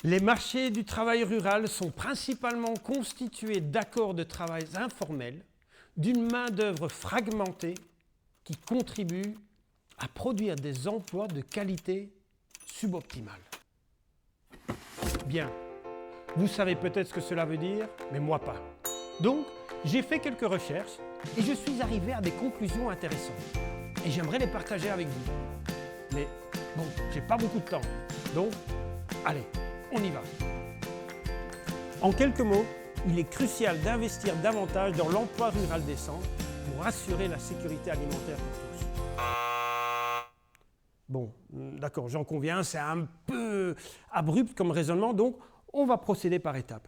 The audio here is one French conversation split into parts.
Les marchés du travail rural sont principalement constitués d'accords de travail informels, d'une main-d'œuvre fragmentée qui contribue à produire des emplois de qualité suboptimale. Bien, vous savez peut-être ce que cela veut dire, mais moi pas. Donc, j'ai fait quelques recherches et je suis arrivé à des conclusions intéressantes. Et j'aimerais les partager avec vous. Mais bon, j'ai pas beaucoup de temps. Donc, allez, on y va. En quelques mots, il est crucial d'investir davantage dans l'emploi rural décent pour assurer la sécurité alimentaire pour tous. Bon, d'accord, j'en conviens, c'est un peu abrupt comme raisonnement, donc on va procéder par étapes.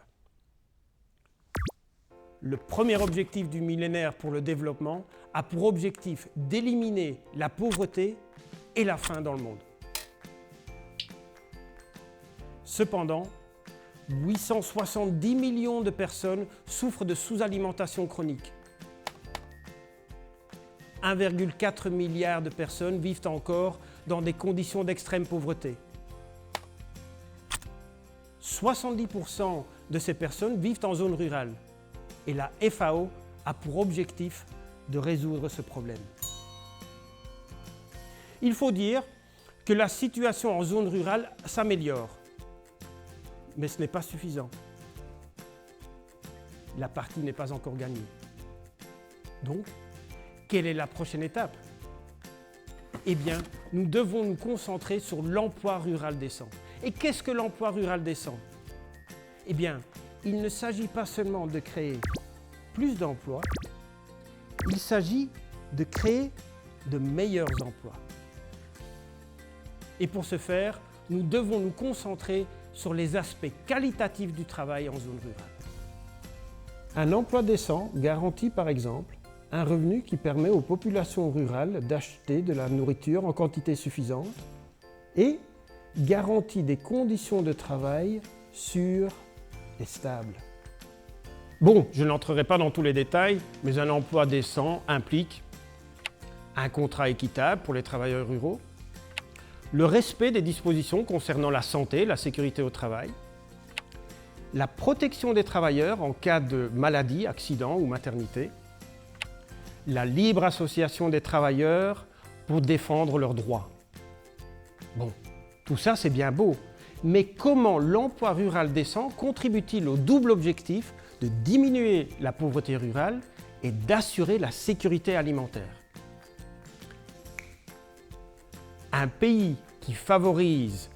Le premier objectif du millénaire pour le développement a pour objectif d'éliminer la pauvreté et la faim dans le monde. Cependant, 870 millions de personnes souffrent de sous-alimentation chronique. 1,4 milliard de personnes vivent encore dans des conditions d'extrême pauvreté. 70% de ces personnes vivent en zone rurale et la FAO a pour objectif de résoudre ce problème. Il faut dire que la situation en zone rurale s'améliore, mais ce n'est pas suffisant. La partie n'est pas encore gagnée. Donc, quelle est la prochaine étape? Eh bien, nous devons nous concentrer sur l'emploi rural décent. Et qu'est-ce que l'emploi rural décent? Eh bien, il ne s'agit pas seulement de créer plus d'emplois, il s'agit de créer de meilleurs emplois. Et pour ce faire, nous devons nous concentrer sur les aspects qualitatifs du travail en zone rurale. Un emploi décent garantit par exemple un revenu qui permet aux populations rurales d'acheter de la nourriture en quantité suffisante et garantit des conditions de travail sûres et stables. Bon, je n'entrerai pas dans tous les détails, mais un emploi décent implique un contrat équitable pour les travailleurs ruraux, le respect des dispositions concernant la santé, la sécurité au travail, la protection des travailleurs en cas de maladie, accident ou maternité, la libre association des travailleurs pour défendre leurs droits. Bon, tout ça c'est bien beau, mais comment l'emploi rural décent contribue-t-il au double objectif de diminuer la pauvreté rurale et d'assurer la sécurité alimentaire? Un pays qui favorise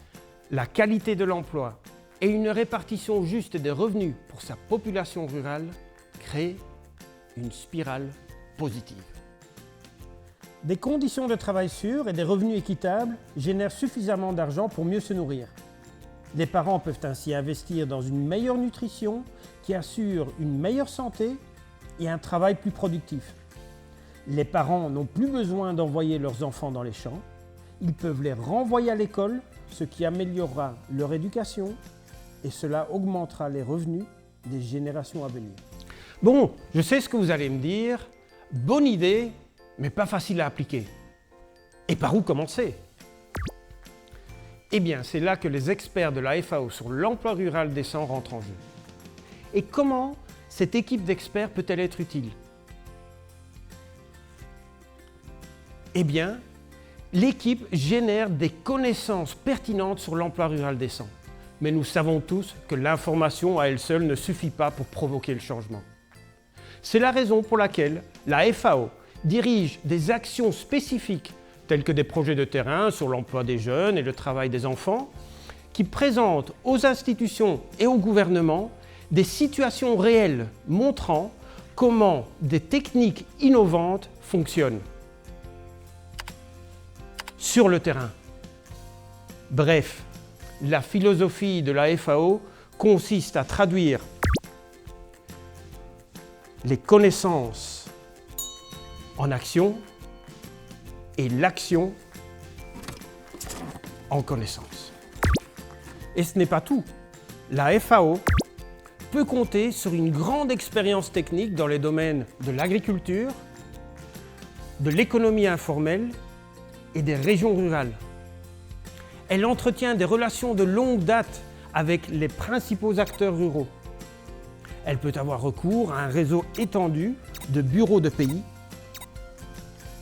la qualité de l'emploi et une répartition juste des revenus pour sa population rurale crée une spirale positive. Des conditions de travail sûres et des revenus équitables génèrent suffisamment d'argent pour mieux se nourrir. Les parents peuvent ainsi investir dans une meilleure nutrition qui assure une meilleure santé et un travail plus productif. Les parents n'ont plus besoin d'envoyer leurs enfants dans les champs. Ils peuvent les renvoyer à l'école, ce qui améliorera leur éducation et cela augmentera les revenus des générations à venir. Bon, je sais ce que vous allez me dire. Bonne idée, mais pas facile à appliquer. Et par où commencer? Eh bien, c'est là que les experts de la FAO sur l'emploi rural décent rentrent en jeu. Et comment cette équipe d'experts peut-elle être utile? Eh bien, l'équipe génère des connaissances pertinentes sur l'emploi rural décent. Mais nous savons tous que l'information à elle seule ne suffit pas pour provoquer le changement. C'est la raison pour laquelle la FAO dirige des actions spécifiques tels que des projets de terrain sur l'emploi des jeunes et le travail des enfants, qui présentent aux institutions et au gouvernement des situations réelles montrant comment des techniques innovantes fonctionnent sur le terrain. Bref, la philosophie de la FAO consiste à traduire les connaissances en action et l'action en connaissance. Et ce n'est pas tout. La FAO peut compter sur une grande expérience technique dans les domaines de l'agriculture, de l'économie informelle et des régions rurales. Elle entretient des relations de longue date avec les principaux acteurs ruraux. Elle peut avoir recours à un réseau étendu de bureaux de pays.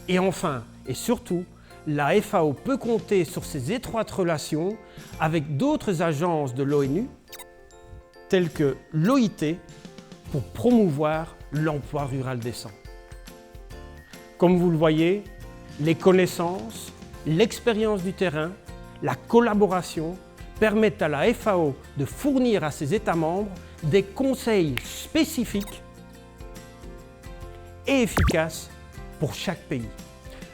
Et enfin, et surtout, la FAO peut compter sur ses étroites relations avec d'autres agences de l'ONU, telles que l'OIT, pour promouvoir l'emploi rural décent. Comme vous le voyez, les connaissances, l'expérience du terrain, la collaboration permettent à la FAO de fournir à ses États membres des conseils spécifiques et efficaces pour chaque pays.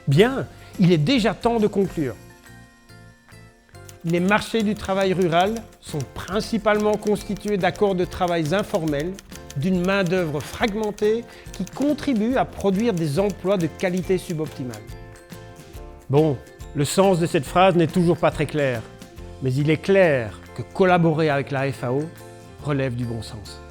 Bien, il est déjà temps de conclure. Les marchés du travail rural sont principalement constitués d'accords de travail informels, d'une main-d'œuvre fragmentée qui contribue à produire des emplois de qualité suboptimale. Bon, le sens de cette phrase n'est toujours pas très clair, mais il est clair que collaborer avec la FAO relève du bon sens.